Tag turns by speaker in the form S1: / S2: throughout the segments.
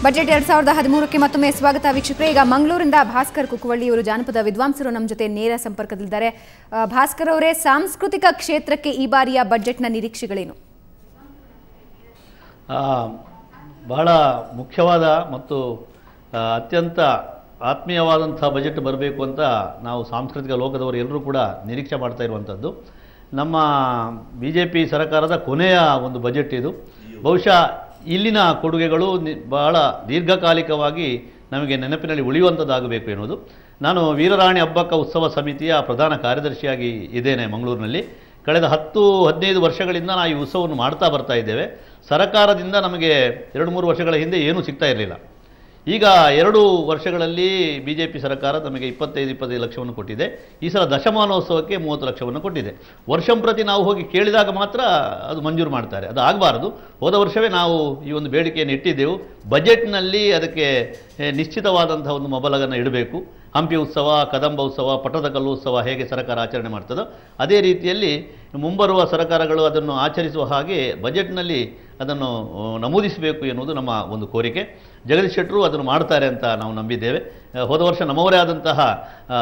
S1: Budget 2013ಕ್ಕೆ ಮತ್ತೊಮ್ಮೆ ಸ್ವಾಗತ ವೀಕ್ಷಕರೇ. ಈಗ ಮಂಗಳೂರಿನಿಂದ ಭಾಸ್ಕರ್ ಕುಕ್ಕುವಳ್ಳಿ ಇವರು ಜಾನಪದ ವಿದ್ವಾಂಸರು ನಮ್ಮ ಜೊತೆ ನೇರ ಸಂಪರ್ಕದಲ್ಲಿದ್ದಾರೆ. ಭಾಸ್ಕರ್ ಅವರೇ, ಸಾಂಸ್ಕೃತಿಕ ಕ್ಷೇತ್ರಕ್ಕೆ ಈ ಬಾರಿಯ ಬಜೆಟ್ನ ನಿರೀಕ್ಷೆಗಳೇನು?
S2: ಬಹಳ ಮುಖ್ಯವಾದ ಮತ್ತು ಅತ್ಯಂತ ಆತ್ಮೀಯವಾದಂಥ ಬಜೆಟ್ ಬರಬೇಕು ಅಂತ ನಾವು ಸಾಂಸ್ಕೃತಿಕ ಲೋಕದವರು ಎಲ್ಲರೂ ಕೂಡ ನಿರೀಕ್ಷೆ ಮಾಡ್ತಾ ಇರುವಂಥದ್ದು. ನಮ್ಮ BJP ಸರ್ಕಾರದ ಕೊನೆಯ ಒಂದು ಬಜೆಟ್ ಇದು. ಬಹುಶಃ ಇಲ್ಲಿನ ಕೊಡುಗೆಗಳು ಬಹಳ ದೀರ್ಘಕಾಲಿಕವಾಗಿ ನಮಗೆ ನೆನಪಿನಲ್ಲಿ ಉಳಿಯುವಂಥದ್ದಾಗಬೇಕು ಎನ್ನುವುದು. ನಾನು ವೀರರಾಣಿ ಹಬ್ಬಕ್ಕ ಉತ್ಸವ ಸಮಿತಿಯ ಪ್ರಧಾನ ಕಾರ್ಯದರ್ಶಿಯಾಗಿ ಇದ್ದೇನೆ ಮಂಗಳೂರಿನಲ್ಲಿ. ಕಳೆದ 10-15 ವರ್ಷಗಳಿಂದ ನಾವು ಈ ಉತ್ಸವವನ್ನು ಮಾಡ್ತಾ ಬರ್ತಾ ಇದ್ದೇವೆ. ಸರ್ಕಾರದಿಂದ ನಮಗೆ 2-3 ವರ್ಷಗಳ ಹಿಂದೆ ಏನೂ ಸಿಗ್ತಾ ಇರಲಿಲ್ಲ. ಈಗ 2 ವರ್ಷಗಳಲ್ಲಿ BJP ಸರ್ಕಾರ ನಮಗೆ 25 ಲಕ್ಷವನ್ನು ಕೊಟ್ಟಿದೆ. ಈ ಸಲ ದಶಮಾನೋತ್ಸವಕ್ಕೆ 30 ಲಕ್ಷವನ್ನು ಕೊಟ್ಟಿದೆ. ವರ್ಷಂಪ್ರತಿ ನಾವು ಹೋಗಿ ಕೇಳಿದಾಗ ಮಾತ್ರ ಅದು ಮಂಜೂರು ಮಾಡ್ತಾರೆ. ಅದು ಆಗಬಾರದು. ಹೋದ ವರ್ಷವೇ ನಾವು ಈ ಒಂದು ಬೇಡಿಕೆಯನ್ನು ಇಟ್ಟಿದ್ದೆವು. ಬಜೆಟ್ನಲ್ಲಿ ಅದಕ್ಕೆ ನಿಶ್ಚಿತವಾದಂಥ ಒಂದು ಮೊಬಲಗನ್ನು ಇಡಬೇಕು. ಹಂಪಿ ಉತ್ಸವ, ಕದಂಬ ಉತ್ಸವ, ಪಟ್ಟದಕಲ್ಲು ಉತ್ಸವ ಹೇಗೆ ಸರ್ಕಾರ ಆಚರಣೆ ಮಾಡ್ತದೋ ಅದೇ ರೀತಿಯಲ್ಲಿ ಮುಂಬರುವ ಸರ್ಕಾರಗಳು ಅದನ್ನು ಆಚರಿಸುವ ಹಾಗೆ ಬಜೆಟ್ನಲ್ಲಿ ಅದನ್ನು ನಮೂದಿಸಬೇಕು ಎನ್ನುವುದು ನಮ್ಮ ಒಂದು ಕೋರಿಕೆ. ಜಗದೀಶ್ ಶೆಟ್ಟರು ಅದನ್ನು ಮಾಡ್ತಾರೆ ಅಂತ ನಾವು ನಂಬಿದ್ದೇವೆ. ಹೋದ ವರ್ಷ ನಮ್ಮವರೇ ಆದಂತಹ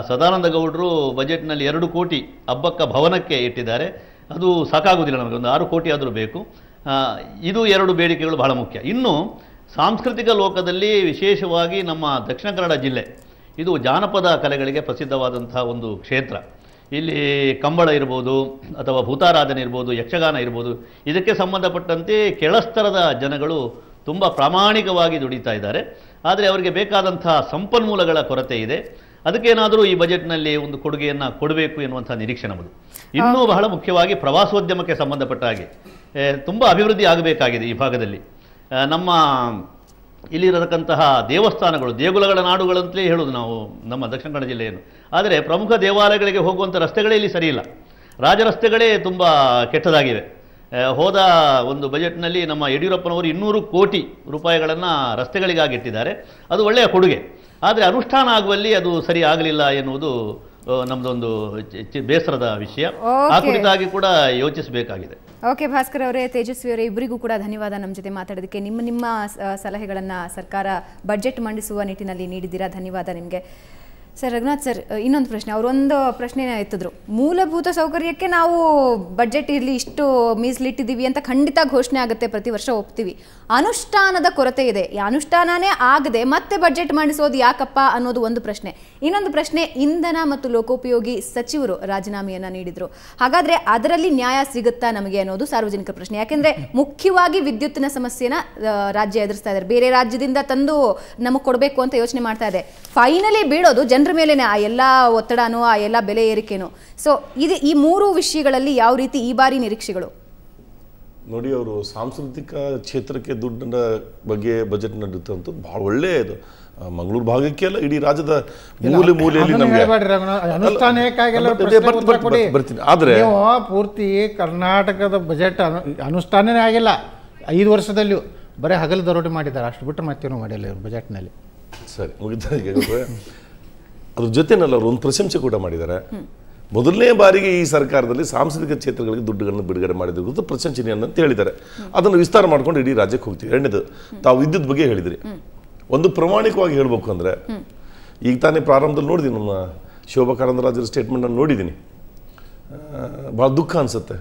S2: ಸದಾನಂದ ಗೌಡರು ಬಜೆಟ್ನಲ್ಲಿ 2 ಕೋಟಿ ಹಬ್ಬಕ್ಕ ಭವನಕ್ಕೆ ಇಟ್ಟಿದ್ದಾರೆ. ಅದು ಸಾಕಾಗುವುದಿಲ್ಲ, ನಮಗೆ ಒಂದು 6 ಕೋಟಿ ಆದರೂ ಬೇಕು. ಇದು 2 ಬೇಡಿಕೆಗಳು ಬಹಳ ಮುಖ್ಯ. ಇನ್ನು ಸಾಂಸ್ಕೃತಿಕ ಲೋಕದಲ್ಲಿ ವಿಶೇಷವಾಗಿ ನಮ್ಮ ದಕ್ಷಿಣ ಕನ್ನಡ ಜಿಲ್ಲೆ ಇದು ಜಾನಪದ ಕಲೆಗಳಿಗೆ ಪ್ರಸಿದ್ಧವಾದಂಥ ಒಂದು ಕ್ಷೇತ್ರ. ಇಲ್ಲಿ ಕಂಬಳ ಇರ್ಬೋದು ಅಥವಾ ಭೂತಾರಾಧನೆ ಇರ್ಬೋದು, ಯಕ್ಷಗಾನ ಇರ್ಬೋದು, ಇದಕ್ಕೆ ಸಂಬಂಧಪಟ್ಟಂತೆ ಕೆಳಸ್ತರದ ಜನಗಳು ತುಂಬ ಪ್ರಾಮಾಣಿಕವಾಗಿ ದುಡಿತಾ ಇದ್ದಾರೆ. ಆದರೆ ಅವರಿಗೆ ಬೇಕಾದಂಥ ಸಂಪನ್ಮೂಲಗಳ ಕೊರತೆ ಇದೆ. ಅದಕ್ಕೇನಾದರೂ ಈ ಬಜೆಟ್ನಲ್ಲಿ ಒಂದು ಕೊಡುಗೆಯನ್ನು ಕೊಡಬೇಕು ಎನ್ನುವಂಥ ನಿರೀಕ್ಷೆ ನಮ್ಮದು. ಇನ್ನೂ ಬಹಳ ಮುಖ್ಯವಾಗಿ ಪ್ರವಾಸೋದ್ಯಮಕ್ಕೆ ಸಂಬಂಧಪಟ್ಟ ಹಾಗೆ ತುಂಬ ಅಭಿವೃದ್ಧಿ ಆಗಬೇಕಾಗಿದೆ ಈ ಭಾಗದಲ್ಲಿ. ನಮ್ಮ ಇಲ್ಲಿರತಕ್ಕಂತಹ ದೇವಸ್ಥಾನಗಳು, ದೇಗುಲಗಳ ನಾಡುಗಳಂತಲೇ ಹೇಳೋದು ನಾವು ನಮ್ಮ ದಕ್ಷಿಣ ಕನ್ನಡ ಜಿಲ್ಲೆಯನ್ನು. ಆದರೆ ಪ್ರಮುಖ ದೇವಾಲಯಗಳಿಗೆ ಹೋಗುವಂಥ ರಸ್ತೆಗಳೇ ಇಲ್ಲಿ ಸರಿಯಿಲ್ಲ. ರಾಜರಸ್ತೆಗಳೇ ತುಂಬ ಕೆಟ್ಟದಾಗಿವೆ. ಹೋದ ಒಂದು ಬಜೆಟ್ನಲ್ಲಿ ನಮ್ಮ ಯಡಿಯೂರಪ್ಪನವರು 200 ಕೋಟಿ ರೂಪಾಯಿಗಳನ್ನು ರಸ್ತೆಗಳಿಗಾಗಿ ಇಟ್ಟಿದ್ದಾರೆ. ಅದು ಒಳ್ಳೆಯ ಕೊಡುಗೆ. ಆದರೆ ಅನುಷ್ಠಾನ ಆಗುವಲ್ಲಿ ಅದು ಸರಿ ಆಗಲಿಲ್ಲ ಎನ್ನುವುದು ನಮ್ಮದೊಂದು ಬೇಸರದ ವಿಷಯ. ಆ ಕುರಿತಾಗಿ ಕೂಡ ಯೋಚಿಸಬೇಕಾಗಿದೆ.
S1: ಓಕೆ ಭಾಸ್ಕರ್ ಅವರೇ, ತೇಜಸ್ವಿ ಅವರೇ, ಇಬ್ಬರಿಗೂ ಕೂಡ ಧನ್ಯವಾದ ನಮ್ಮ ಜೊತೆ ಮಾತಾಡೋದಕ್ಕೆ. ನಿಮ್ಮ ಸಲಹೆಗಳನ್ನು ಸರ್ಕಾರ ಬಜೆಟ್ ಮಂಡಿಸುವ ನಿಟ್ಟಿನಲ್ಲಿ ನೀಡಿದ್ದೀರಾ. ಧನ್ಯವಾದ ನಿಮಗೆ. ಸರ್, ರಘುನಾಥ್ ಸರ್, ಇನ್ನೊಂದು ಪ್ರಶ್ನೆ. ಅವರೊಂದು ಪ್ರಶ್ನೆನ ಎತ್ತಿದ್ರು. ಮೂಲಭೂತ ಸೌಕರ್ಯಕ್ಕೆ ನಾವು ಬಜೆಟ್ ಇಲ್ಲಿ ಇಷ್ಟು ಮೀಸಲಿಟ್ಟಿದ್ದೀವಿ ಅಂತ ಖಂಡಿತ ಘೋಷಣೆ ಆಗುತ್ತೆ, ಪ್ರತಿ ವರ್ಷ ಒಪ್ತೀವಿ. ಅನುಷ್ಠಾನದ ಕೊರತೆ ಇದೆ. ಈ ಅನುಷ್ಠಾನನೇ ಆಗದೆ ಮತ್ತೆ ಬಜೆಟ್ ಮಂಡಿಸೋದು ಯಾಕಪ್ಪ ಅನ್ನೋದು ಒಂದು ಪ್ರಶ್ನೆ. ಇನ್ನೊಂದು ಪ್ರಶ್ನೆ, ಇಂಧನ ಮತ್ತು ಲೋಕೋಪಯೋಗಿ ಸಚಿವರು ರಾಜೀನಾಮೆಯನ್ನು ನೀಡಿದರು. ಹಾಗಾದರೆ ಅದರಲ್ಲಿ ನ್ಯಾಯ ಸಿಗುತ್ತಾ ನಮಗೆ ಅನ್ನೋದು ಸಾರ್ವಜನಿಕ ಪ್ರಶ್ನೆ. ಯಾಕೆಂದರೆ ಮುಖ್ಯವಾಗಿ ವಿದ್ಯುತ್ತಿನ ಸಮಸ್ಯೆನ ರಾಜ್ಯ ಎದುರಿಸ್ತಾ ಇದ್ದಾರೆ. ಬೇರೆ ರಾಜ್ಯದಿಂದ ತಂದು ನಮಗೆ ಕೊಡಬೇಕು ಅಂತ ಯೋಚನೆ ಮಾಡ್ತಾ ಇದೆ. ಫೈನಲಿ ಬೀಳೋದು ಜನರ ಮೇಲೇನೆ ಆ ಎಲ್ಲ ಒತ್ತಡನೋ, ಆ ಎಲ್ಲ ಬೆಲೆ ಏರಿಕೆನೋ. ಸೊ ಇದು ಈ 3 ವಿಷಯಗಳಲ್ಲಿ ಯಾವ ರೀತಿ ಈ ಬಾರಿ ನಿರೀಕ್ಷೆಗಳು?
S3: ನೋಡಿ, ಅವರು ಸಾಂಸ್ಕೃತಿಕ ಕ್ಷೇತ್ರಕ್ಕೆ ದುಡ್ಡಿನ ಬಗ್ಗೆ ಬಜೆಟ್ ನಡೆಯುತ್ತಂತೂ ಬಹಳ ಒಳ್ಳೆಯದು. ಮಂಗಳೂರು ಭಾಗಕ್ಕೆ ಅಲ್ಲ, ಇಡೀ ರಾಜ್ಯದ ಮೂಲೆಯಲ್ಲಿ ನಮಗೆ ಬರ್ತೀನಿ. ಆದರೆ
S4: ಪೂರ್ತಿ ಕರ್ನಾಟಕದ ಬಜೆಟ್ ಅನುಷ್ಠಾನನೇ ಆಗಿಲ್ಲ 5 ವರ್ಷದಲ್ಲಿಯೂ. ಬರೀ ಹಗಲು ದರೋಡೆ ಮಾಡಿದ್ದಾರೆ, ಅಷ್ಟು ಬಿಟ್ಟು ಮತ್ತೇನೂ ಮಾಡಿಲ್ಲ ಇವರು ಬಜೆಟ್ನಲ್ಲಿ.
S3: ಸರಿ, ಮುಗಿದ ಅದ್ರ ಜೊತೆನಲ್ಲ ಅವರು ಒಂದು ಪ್ರಶಂಸೆ ಕೂಡ ಮಾಡಿದ್ದಾರೆ. ಮೊದಲನೇ ಬಾರಿಗೆ ಈ ಸರ್ಕಾರದಲ್ಲಿ ಸಾಂಸ್ಕೃತಿಕ ಕ್ಷೇತ್ರಗಳಿಗೆ ದುಡ್ಡುಗಳನ್ನು ಬಿಡುಗಡೆ ಮಾಡಿದ ಕುರಿತು ಪ್ರಶಂಸನೀಯ ಅಂತ ಹೇಳಿದ್ದಾರೆ. ಅದನ್ನು ವಿಸ್ತಾರ ಮಾಡ್ಕೊಂಡು ಇಡೀ ರಾಜ್ಯಕ್ಕೆ ಹೋಗ್ತೀವಿ. ಎರಡನೇದು, ತಾವು ವಿದ್ಯುತ್ ಬಗ್ಗೆ ಹೇಳಿದ್ರಿ. ಒಂದು ಪ್ರಾಮಾಣಿಕವಾಗಿ ಹೇಳಬೇಕು ಅಂದರೆ, ಈಗ ತಾನೇ ಪ್ರಾರಂಭದಲ್ಲಿ ನೋಡಿದ್ದೀನಿ, ನಮ್ಮ ಶೋಭಾ ಕರಂದ್ಲಾಜರ ಸ್ಟೇಟ್ಮೆಂಟನ್ನು ನೋಡಿದ್ದೀನಿ. ಭಾಳ ದುಃಖ ಅನಿಸುತ್ತೆ.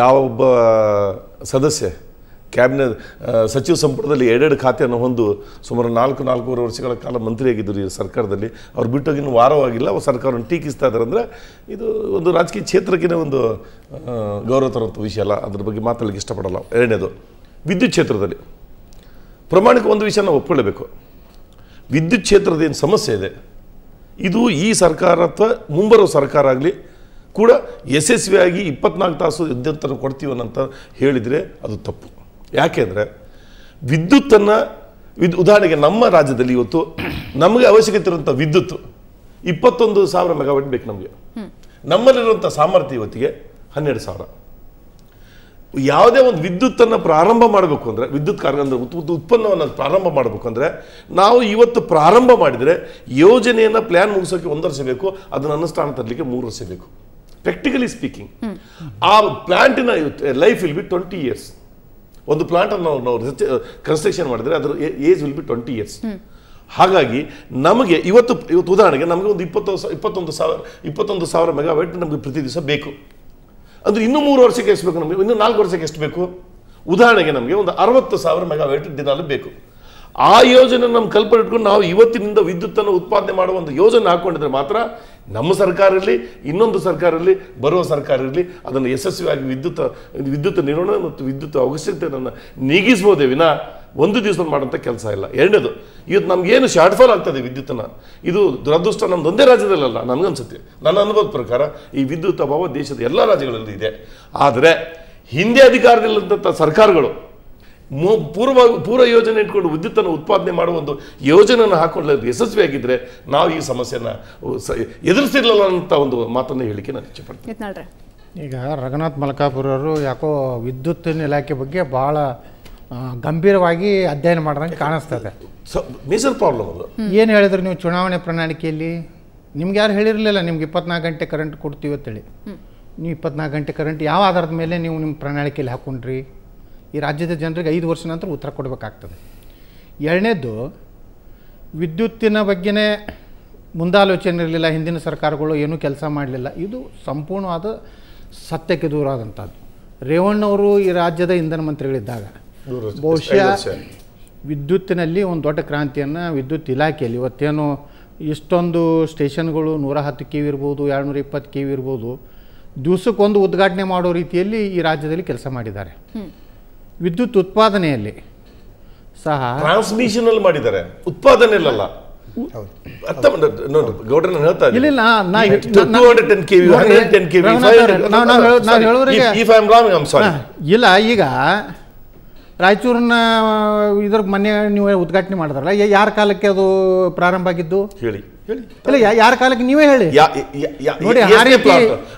S3: ಯಾವೊಬ್ಬ ಸದಸ್ಯ ಕ್ಯಾಬಿನೆಟ್ ಸಚಿವ ಸಂಪುಟದಲ್ಲಿ 2 ಖಾತೆಯನ್ನು ಹೊಂದು ಸುಮಾರು 4-4.5 ವರ್ಷಗಳ ಕಾಲ ಮಂತ್ರಿಯಾಗಿದ್ದರು ಈ ಸರ್ಕಾರದಲ್ಲಿ. ಅವ್ರು ಬಿಟ್ಟೋಗಿ ಇನ್ನೂ ವಾರವಾಗಿಲ್ಲ, ಅವ್ರು ಸರ್ಕಾರವನ್ನು ಟೀಕಿಸ್ತಾ ಇದ್ದಾರೆ ಅಂದರೆ ಇದು ಒಂದು ರಾಜಕೀಯ ಕ್ಷೇತ್ರಕ್ಕಿಂತ ಒಂದು ಗೌರವ ತರುವಂಥ ವಿಷಯ ಅಲ್ಲ. ಅದ್ರ ಬಗ್ಗೆ ಮಾತಾಡಲಿಕ್ಕೆ ಇಷ್ಟಪಡಲ್ಲ. ಎರಡನೇದು, ವಿದ್ಯುತ್ ಕ್ಷೇತ್ರದಲ್ಲಿ ಪ್ರಾಮಾಣಿಕ ಒಂದು ವಿಷಯ ನಾವು ಒಪ್ಕೊಳ್ಳಬೇಕು. ವಿದ್ಯುತ್ ಕ್ಷೇತ್ರದ ಏನು ಸಮಸ್ಯೆ ಇದೆ, ಇದು ಈ ಸರ್ಕಾರ ಅಥವಾ ಮುಂಬರುವ ಸರ್ಕಾರ ಆಗಲಿ ಕೂಡ ಯಶಸ್ವಿಯಾಗಿ 24 ತಾಸು ವಿದ್ಯುತ್ತನ್ನು ಕೊಡ್ತೀವಿ ಅಂತ ಹೇಳಿದರೆ ಅದು ತಪ್ಪು. ಯಾಕೆಂದರೆ ವಿದ್ಯುತ್ತನ್ನು ಉದಾಹರಣೆಗೆ ನಮ್ಮ ರಾಜ್ಯದಲ್ಲಿ ಇವತ್ತು ನಮಗೆ ಅವಶ್ಯಕತೆ ಇರುವಂಥ ವಿದ್ಯುತ್ತು 21,000 ಮೆಗಾವಾಟ್ ಬೇಕು ನಮಗೆ. ನಮ್ಮಲ್ಲಿರುವಂಥ ಸಾಮರ್ಥ್ಯ ಇವತ್ತಿಗೆ 12,000. ಯಾವುದೇ ಒಂದು ವಿದ್ಯುತ್ತನ್ನು ಪ್ರಾರಂಭ ಮಾಡಬೇಕು ಅಂದರೆ, ವಿದ್ಯುತ್ ಉತ್ಪನ್ನವನ್ನು ಪ್ರಾರಂಭ ಮಾಡಬೇಕು ಅಂದರೆ, ನಾವು ಇವತ್ತು ಪ್ರಾರಂಭ ಮಾಡಿದರೆ ಯೋಜನೆಯನ್ನು ಪ್ಲ್ಯಾನ್ ಮುಗಿಸೋಕ್ಕೆ 1 ವರ್ಷ ಬೇಕು, ಅದನ್ನು ಅನುಷ್ಠಾನ ತರಲಿಕ್ಕೆ 3 ವರ್ಷ ಬೇಕು. ಪ್ರಾಕ್ಟಿಕಲಿ ಸ್ಪೀಕಿಂಗ್ ಆ ಪ್ಲಾಂಟಿನ ಲೈಫ್ ವಿಲ್ ಬಿ 20 years. ಒಂದು ಪ್ಲಾಂಟನ್ನು ನಾವು ಕನ್ಸ್ಟ್ರಕ್ಷನ್ ಮಾಡಿದ್ರೆ ಅದರ ಏಜ್ ವಿಲ್ ಬಿ 20 years. ಹಾಗಾಗಿ ನಮಗೆ ಇವತ್ತು ಉದಾಹರಣೆಗೆ ನಮಗೆ ಒಂದು 21 ಸಾವಿರ ಮೆಗಾವ್ಯಾಟ್ ನಮಗೆ ಪ್ರತಿ ದಿವಸ ಬೇಕು. ಅಂದರೆ ಇನ್ನೂ 3 ವರ್ಷಕ್ಕೆ ಎಷ್ಟು ಬೇಕು ನಮಗೆ, ಇನ್ನೂ 4 ವರ್ಷಕ್ಕೆ ಎಷ್ಟು ಬೇಕು? ಉದಾಹರಣೆಗೆ ನಮಗೆ ಒಂದು 60,000 ಮೆಗಾವ್ಯಾಟ್ ದಿನಾಲು ಬೇಕು. ಆ ಯೋಜನೆ ನಮ್ಮ ಕಲ್ಪನೆ ಇಟ್ಕೊಂಡು ನಾವು ಇವತ್ತಿನಿಂದ ವಿದ್ಯುತ್ತನ್ನು ಉತ್ಪಾದನೆ ಮಾಡುವ ಒಂದು ಯೋಜನೆ ಹಾಕ್ಕೊಂಡಿದ್ರೆ ಮಾತ್ರ ನಮ್ಮ ಸರ್ಕಾರ ಇರಲಿ, ಇನ್ನೊಂದು ಸರ್ಕಾರ ಇರಲಿ, ಬರುವ ಸರ್ಕಾರ ಇರಲಿ, ಅದನ್ನು ಯಶಸ್ವಿಯಾಗಿ ವಿದ್ಯುತ್ ನಿರ್ವಹಣೆ ಮತ್ತು ವಿದ್ಯುತ್ ಅವಶ್ಯಕತೆಯನ್ನು ನೀಗಿಸ್ಬೋದೇ ವಿನ ಒಂದು ದಿವಸ ಮಾಡೋಂಥ ಕೆಲಸ ಇಲ್ಲ. ಎರಡನೇದು, ಇವತ್ತು ನಮಗೇನು ಶಾರ್ಟ್ ಫಾಲ್ ಆಗ್ತದೆ ವಿದ್ಯುತ್ತನ್ನು, ಇದು ದುರದೃಷ್ಟ ನಮ್ದು ಒಂದೇ ರಾಜ್ಯದಲ್ಲ ನನಗನ್ಸುತ್ತೆ. ನನ್ನ ಅನುಭವದ ಪ್ರಕಾರ ಈ ವಿದ್ಯುತ್ ಅಭಾವ ದೇಶದ ಎಲ್ಲ ರಾಜ್ಯಗಳಲ್ಲಿ ಇದೆ. ಆದರೆ ಹಿಂದೆ ಅಧಿಕಾರದಲ್ಲಿದ್ದಂಥ ಸರ್ಕಾರಗಳು ಪೂರ್ವ ಯೋಜನೆ ಇಟ್ಕೊಂಡು ವಿದ್ಯುತ್ತನ್ನು ಉತ್ಪಾದನೆ ಮಾಡುವ ಒಂದು ಯೋಜನೆಯನ್ನು ಹಾಕೊಂಡು ಯಶಸ್ವಿಯಾಗಿದ್ದರೆ ನಾವು ಈ ಸಮಸ್ಯೆಯನ್ನು ಎದುರಿಸಿರಲಿಲ್ಲ ಅಂತ ಒಂದು ಮಾತನ್ನು ಹೇಳಿಕೆ ನಾನು ಇಚ್ಛೆಪಡ್ತೀನಿ.
S4: ಈಗ ರಘುನಾಥ್ ಮಲ್ಕಾಪುರ ಅವರು ಯಾಕೋ ವಿದ್ಯುತ್ತಿನ ಇಲಾಖೆ ಬಗ್ಗೆ ಭಾಳ ಗಂಭೀರವಾಗಿ ಅಧ್ಯಯನ ಮಾಡ್ದಂಗೆ ಕಾಣಿಸ್ತದೆ.
S3: ಮೇಜರ್ ಪ್ರಾಬ್ಲಮ್ ಅದು.
S4: ಏನು ಹೇಳಿದ್ರು ನೀವು ಚುನಾವಣೆ ಪ್ರಣಾಳಿಕೆಯಲ್ಲಿ? ನಿಮ್ಗೆ ಯಾರು ಹೇಳಿರಲಿಲ್ಲ ನಿಮ್ಗೆ 24 ಗಂಟೆ ಕರೆಂಟ್ ಕೊಡ್ತೀವಿ ಅಂತೇಳಿ. ನೀವು 24 ಗಂಟೆ ಕರೆಂಟ್ ಯಾವ ಆಧಾರದ ಮೇಲೆ ನೀವು ನಿಮ್ಮ ಪ್ರಣಾಳಿಕೆಯಲ್ಲಿ ಹಾಕ್ಕೊಂಡ್ರಿ? ಈ ರಾಜ್ಯದ ಜನರಿಗೆ 5 ವರ್ಷ ನಂತರ ಉತ್ತರ ಕೊಡಬೇಕಾಗ್ತದೆ. ಎರಡನೇದು, ವಿದ್ಯುತ್ತಿನ ಬಗ್ಗೆನೇ ಮುಂದಾಲೋಚನೆ ಇರಲಿಲ್ಲ, ಹಿಂದಿನ ಸರ್ಕಾರಗಳು ಏನೂ ಕೆಲಸ ಮಾಡಲಿಲ್ಲ. ಇದು ಸಂಪೂರ್ಣವಾದ ಸತ್ಯಕ್ಕೆ ದೂರವಾದಂಥದ್ದು. ರೇವಣ್ಣವರು ಈ ರಾಜ್ಯದ ಇಂಧನ ಮಂತ್ರಿಗಳಿದ್ದಾಗ ಬಹುಶಃ ವಿದ್ಯುತ್ತಿನಲ್ಲಿ ಒಂದು ದೊಡ್ಡ ಕ್ರಾಂತಿಯನ್ನು ವಿದ್ಯುತ್ ಇಲಾಖೆಯಲ್ಲಿ ಇವತ್ತೇನು ಇಷ್ಟೊಂದು ಸ್ಟೇಷನ್ಗಳು 110 KV ಇರ್ಬೋದು, 220 KV ಇರ್ಬೋದು, ದಿವಸಕ್ಕೊಂದು ಉದ್ಘಾಟನೆ ಮಾಡೋ ರೀತಿಯಲ್ಲಿ ಈ ರಾಜ್ಯದಲ್ಲಿ ಕೆಲಸ ಮಾಡಿದ್ದಾರೆ. ವಿದ್ಯುತ್ ಉತ್ಪಾದನೆಯಲ್ಲಿ ಸಹ
S3: ಟ್ರಾನ್ಸ್ಮಿಷನ್ ಅಲ್ಲಿ ಮಾಡಿದ್ದಾರೆ, ಉತ್ಪಾದನೆಯಲ್ಲ. ಗೌಡ್ರನ್ನ ಹೇಳ್ತಾ ಇದ್ದೀನಿ, ಇಲ್ಲ ಈಗ ರಾಯಚೂರಿನ ಇದ್ರ ಮೊನ್ನೆ ನೀವು ಉದ್ಘಾಟನೆ ಮಾಡಿದ್ರಲ್ಲ, ಯಾರ ಕಾಲಕ್ಕೆ ಅದು ಪ್ರಾರಂಭ ಆಗಿದ್ದು ಹೇಳಿ?
S4: ಇಲ್ಲ, ಯಾರ ಕಾಲಕ್ಕೆ ನೀವೇ ಹೇಳಿ.
S3: ನೋಡಿ,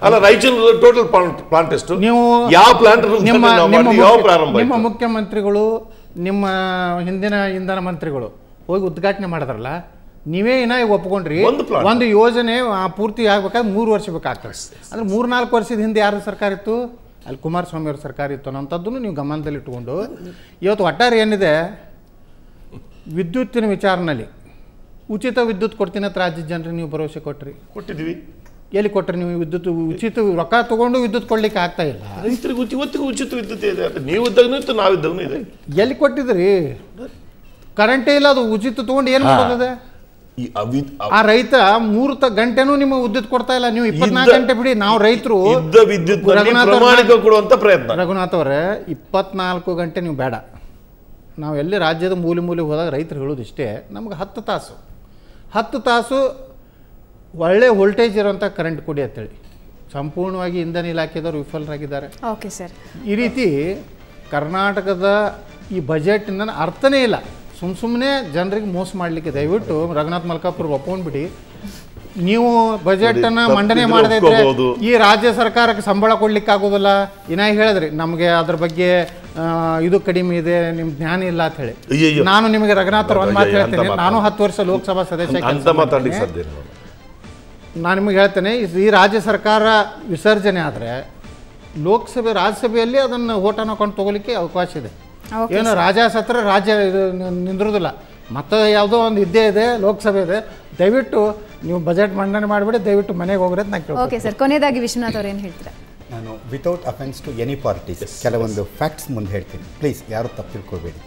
S3: ಅಲ್ಲ ರಾಯಚೂರು ಟೋಟಲ್ ಪ್ಲಾಂಟ್ ಎಷ್ಟು,
S4: ನೀವು
S3: ಯಾವ ಪ್ಲಾಂಟ್
S4: ನಿಮ್ಮ ಮುಖ್ಯಮಂತ್ರಿಗಳು, ನಿಮ್ಮ ಹಿಂದಿನ ಇಂಧನ ಮಂತ್ರಿಗಳು ಹೋಗಿ ಉದ್ಘಾಟನೆ ಮಾಡಿದ್ರಲ್ಲ, ನೀವೇ ಏನ ಒಪ್ಕೊಂಡ್ರಿ ಒಂದು ಯೋಜನೆ ಪೂರ್ತಿ ಆಗ್ಬೇಕಾದ್ರೆ 3 ವರ್ಷ ಬೇಕಾಗ್ತದೆ. ಅಂದ್ರೆ 3-4 ವರ್ಷದ ಹಿಂದೆ ಯಾರು ಸರ್ಕಾರ ಇತ್ತು? ಅಲ್ಲಿ ಕುಮಾರಸ್ವಾಮಿ ಅವ್ರ ಸರ್ಕಾರ ಇತ್ತು ಅನ್ನೋಂಥದ್ದನ್ನು ನೀವು ಗಮನದಲ್ಲಿ ಇಟ್ಕೊಂಡು ಇವತ್ತು ಒಟ್ಟಾರೆ ಏನಿದೆ ವಿದ್ಯುತ್ತಿನ ವಿಚಾರನಲ್ಲಿ ಉಚಿತ ವಿದ್ಯುತ್ ಕೊಡ್ತೀನಿ ಅಂತ ರಾಜ್ಯದ ಜನರಿಗೆ ನೀವು ಭರವಸೆ ಕೊಟ್ಟಿದ್ವಿ. ಎಲ್ಲಿ ಕೊಟ್ಟರೆ ನೀವು ವಿದ್ಯುತ್ ಉಚಿತ ರೊಕ್ಕ ತಗೊಂಡು ವಿದ್ಯುತ್ ಕೊಡ್ಲಿಕ್ಕೆ ಆಗ್ತಾ ಇಲ್ಲ.
S3: ರೈತರಿಗೆ ಇವತ್ತಿಗೂ ಉಚಿತ ವಿದ್ಯುತ್ ಇದೆ, ನೀವು ಇದ್ದಾಗೂ ಇತ್ತು, ನಾವಿದ್ದಾಗೂ ಇದೆ.
S4: ಎಲ್ಲಿ ಕೊಟ್ಟಿದ್ರಿ? ಕರೆಂಟೇ ಇಲ್ಲ, ಅದು ಉಚಿತ ತಗೊಂಡು ಏನು ಮಾಡೋದಿದೆ? ಆ ರೈತ 3 ಗಂಟೆನೂ ನಿಮ್ಮ ವಿದ್ಯುತ್ ಕೊಡ್ತಾ ಇಲ್ಲ. ನೀವು 24 ಗಂಟೆ ಬಿಡಿ, ನಾವು ರೈತರು ರಘುನಾಥ್ ಅವರೇ 24 ಗಂಟೆ ನೀವು ಬೇಡ. ನಾವು ಎಲ್ಲಿ ರಾಜ್ಯದ ಮೂಲೆ ಹೋದಾಗ ರೈತರು ಹೇಳೋದು ಇಷ್ಟೇ, ನಮ್ಗೆ 10 ತಾಸು ಒಳ್ಳೆ ವೋಲ್ಟೇಜ್ ಇರೋಂಥ ಕರೆಂಟ್ ಕೊಡಿ ಅಂತೇಳಿ. ಸಂಪೂರ್ಣವಾಗಿ ಇಂಧನ ಇಲಾಖೆದವರು ವಿಫಲರಾಗಿದ್ದಾರೆ.
S1: ಓಕೆ ಸರ್,
S4: ಈ ರೀತಿ ಕರ್ನಾಟಕದ ಈ ಬಜೆಟ್ನ ಅರ್ಥನೇ ಇಲ್ಲ. ಸುಮ್ಮನೆ ಜನರಿಗೆ ಮೋಸ ಮಾಡಲಿಕ್ಕೆ ದಯವಿಟ್ಟು ರಘುನಾಥ್ ಮಲ್ಕಾಪುರ್ ಒಪ್ಕೊಂಡ್ಬಿಡಿ. ನೀವು ಬಜೆಟನ್ನು ಮಂಡನೆ ಮಾಡದೇ ಇದ್ರೆ ಈ ರಾಜ್ಯ ಸರ್ಕಾರಕ್ಕೆ ಸಂಬಳ ಕೊಡ್ಲಿಕ್ಕೆ ಆಗೋದಿಲ್ಲ. ಇನ್ನ ಹೇಳಿದ್ರಿ ನಮಗೆ ಅದ್ರ ಬಗ್ಗೆ ಇದು ಕಡಿಮೆ ಇದೆ, ನಿಮ್ ಜ್ಞಾನ ಇಲ್ಲ ಅಂತ ಹೇಳಿ. ನಾನು ನಿಮಗೆ ರಘುನಾಥ್ ಅವ್ರ ಒಂದು ಮಾತು ಹೇಳ್ತೇನೆ. ನಾನು 10 ವರ್ಷ ಲೋಕಸಭಾ ಸದಸ್ಯ. ನಾನು ನಿಮಗೆ ಹೇಳ್ತೇನೆ, ಈ ರಾಜ್ಯ ಸರ್ಕಾರ ವಿಸರ್ಜನೆ ಆದರೆ ಲೋಕಸಭೆ ರಾಜ್ಯಸಭೆಯಲ್ಲಿ ಅದನ್ನು ಓಟನ್ನು ಕೊಂಡು ತಗೋಲಿಕ್ಕೆ ಅವಕಾಶ ಇದೆ. ಏನು ರಾಜ್ಯಸತ್ರ ರಾಜ್ಯ ನಿಂದಿರೋದಿಲ್ಲ. ಮತ್ತೆ ಯಾವುದೋ ಒಂದು ಇದ್ದೇ ಇದೆ, ಲೋಕಸಭೆ ಇದೆ. ದಯವಿಟ್ಟು ನೀವು ಬಜೆಟ್ ಮಂಡನೆ ಮಾಡಿಬಿಡಿ, ದಯವಿಟ್ಟು ಮನೆಗೆ ಹೋಗ್ರಿ ಅಂತ ನಾನು.
S1: ಓಕೆ ಸರ್, ಕೊನೆಯದಾಗಿ ವಿಶ್ವನಾಥ್ ಅವ್ರು ಏನು ಹೇಳ್ತೀರಾ?
S5: ನಾನು without offence to any parties ಕೆಲವೊಂದು ಫ್ಯಾಕ್ಟ್ಸ್ ಮುಂದೆ ಹೇಳ್ತೀನಿ, ಪ್ಲೀಸ್ ಯಾರು ತಪ್ಪು ತಿಳ್ಕೊಬೇಡಿ.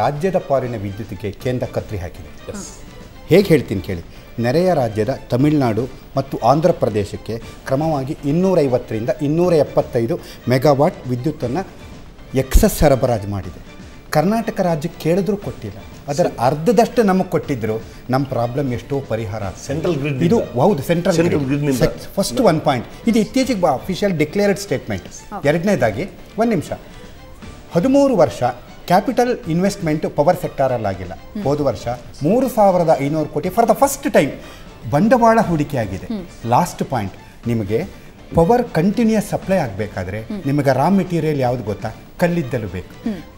S5: ರಾಜ್ಯದ ಪಾಲಿನ ವಿದ್ಯುತ್ತಿಗೆ ಕೇಂದ್ರ ಕತ್ರಿ ಹಾಕಿದೆ. ಹೇಗೆ ಹೇಳ್ತೀನಿ ಕೇಳಿ. ನೆರೆಯ ರಾಜ್ಯದ ತಮಿಳುನಾಡು ಮತ್ತು ಆಂಧ್ರ ಪ್ರದೇಶಕ್ಕೆ ಕ್ರಮವಾಗಿ 250ರಿಂದ 275 ಮೆಗಾವಾಟ್ ವಿದ್ಯುತ್ತನ್ನು ಎಕ್ಸಸ್ ಸರಬರಾಜು ಮಾಡಿದೆ. ಕರ್ನಾಟಕ ರಾಜ್ಯಕ್ಕೆ ಕೇಳಿದ್ರೂ ಕೊಟ್ಟಿಲ್ಲ. ಅದರ ಅರ್ಧದಷ್ಟು ನಮಗೆ ಕೊಟ್ಟಿದ್ರು ನಮ್ಮ ಪ್ರಾಬ್ಲಮ್ ಎಷ್ಟೋ ಪರಿಹಾರ.
S3: ಸೆಂಟ್ರಲ್ ಗ್ರಿಡ್
S5: ಇದು ಹೌದು, ಸೆಂಟ್ರಲ್ ಗ್ರಿಡ್ ಫಸ್ಟ್ 1 ಪಾಯಿಂಟ್. ಇದು ಇತ್ತೀಚೆಗೆ ಅಫಿಷಿಯಲ್ ಡಿಕ್ಲೇರ್ಡ್ ಸ್ಟೇಟ್ಮೆಂಟ್. ಎರಡನೇದಾಗಿ 1 ನಿಮಿಷ, 13 ವರ್ಷ ಕ್ಯಾಪಿಟಲ್ ಇನ್ವೆಸ್ಟ್ಮೆಂಟ್ ಪವರ್ ಸೆಕ್ಟಾರಲ್ಲಾಗಿಲ್ಲ. ಹೋದ ವರ್ಷ 3,500 ಕೋಟಿ ಫಾರ್ ದ ಫಸ್ಟ್ ಟೈಮ್ ಬಂಡವಾಳ ಹೂಡಿಕೆ ಆಗಿದೆ. ಲಾಸ್ಟ್ ಪಾಯಿಂಟ್, ನಿಮಗೆ ಪವರ್ ಕಂಟಿನ್ಯೂಸ್ ಸಪ್ಲೈ ಆಗಬೇಕಾದ್ರೆ ನಿಮಗೆ ರಾ ಮೆಟೀರಿಯಲ್ ಯಾವುದು ಗೊತ್ತಾ? ಕಲ್ಲಿದ್ದಲು ಬೇಕು.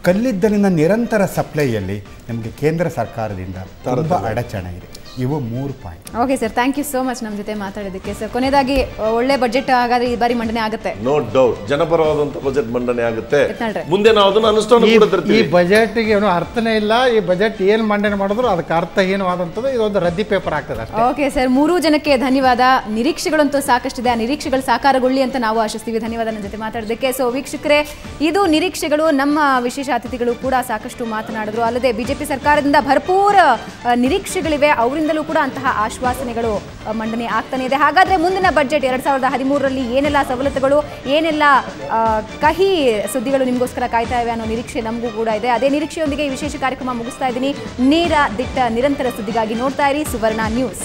S5: ಕಲ್ಲಿದ್ದಲಿನ ನಿರಂತರ ಸಪ್ಲೈಯಲ್ಲಿ ನಮಗೆ ಕೇಂದ್ರ ಸರ್ಕಾರದಿಂದ ತುಂಬ ಅಡಚಣೆ ಇದೆ. ಇವು 3 point.
S1: Okay sir, thank you so much ನಮ್ಮ ಜೊತೆ ಮಾತಾಡೋದಕ್ಕೆ. ಸರ್, ಕೊನೆಯದಾಗಿ ಒಳ್ಳೆ ಬಜೆಟ್ ಹಾಗಾದ್ರೆ ಈ ಬಾರಿ ಮಂಡನೆ ಆಗುತ್ತೆ?
S3: ನೋ ಡೌಟ್ ಜನಪರವಾದಂತ ಬಜೆಟ್ ಮಂಡನೆ ಆಗುತ್ತೆ.
S1: ಯತ್ನಾಳ್ರೆ.
S3: ಮುಂದೆ ನಾವು ಅದನ್ನು ಅನುಷ್ಠಾನ ಕೂಡ
S4: ಈ
S3: ತರ್ತೀವಿ.
S4: ಬಜೆಟ್ಗೆ ಏನೋ ಅರ್ಥನೇ ಇಲ್ಲ. ಈ ಬಜೆಟ್ ಏನು ಮಂಡನೆ ಮಾಡಿದ್ರು ಅದಕ್ಕೆ ಅರ್ಥಹೀನವಾದಂಥದ್ದು. ಇದೊಂದು ರದ್ದಿ ಪೇಪರ್ ಆಗ್ತದೆ ಅಷ್ಟೇ.
S1: ಓಕೆ ಸರ್, 3 ಜನಕ್ಕೆ ಧನ್ಯವಾದ. ನಿರೀಕ್ಷೆಗಳಂತೂ ಸಾಕಷ್ಟಿದೆ, ಆ ನಿರೀಕ್ಷೆಗಳು ಸಾಕಾರಗೊಳ್ಳಿ ಅಂತ ನಾವು ಆಶಿಸ್ತೀವಿ. ಧನ್ಯವಾದ ನನ್ನ ಜೊತೆ ಮಾತಾಡೋದಕ್ಕೆ. ಸೊ ವೀಕ್ಷಕರೇ, ಇದು ನಿರೀಕ್ಷೆಗಳು. ನಮ್ಮ ವಿಶೇಷ ಅತಿಥಿಗಳು ಕೂಡ ಸಾಕಷ್ಟು ಮಾತನಾಡಿದ್ರು. ಅಲ್ಲದೆ ಬಿಜೆಪಿ ಸರ್ಕಾರದಿಂದ ಭರ್ಪೂರ ನಿರೀಕ್ಷೆಗಳಿವೆ, ಅವರಿಂದಲೂ ಕೂಡ ಅಂತಹ ಆಶ್ವಾಸನೆಗಳು ಮಂಡನೆ ಆಗ್ತಾನೆ ಇದೆ. ಹಾಗಾದ್ರೆ ಮುಂದಿನ ಬಜೆಟ್ 2013ರಲ್ಲಿ ಏನೆಲ್ಲ ಸವಲತ್ತುಗಳು, ಏನೆಲ್ಲ ಕಹಿ ಸುದ್ದಿಗಳು ನಿಮಗೋಸ್ಕರ ಕಾಯ್ತಾ ಇವೆ ಅನ್ನೋ ನಿರೀಕ್ಷೆ ನಮಗೂ ಕೂಡ ಇದೆ. ಅದೇ ನಿರೀಕ್ಷೆಯೊಂದಿಗೆ ಈ ವಿಶೇಷ ಕಾರ್ಯಕ್ರಮ ಮುಗಿಸ್ತಾ ಇದ್ದೀನಿ. ನೇರ ದಿಟ್ಟ ನಿರಂತರ ಸುದ್ದಿಗಾಗಿ ನೋಡ್ತಾ ಇರಿ ಸುವರ್ಣ ನ್ಯೂಸ್.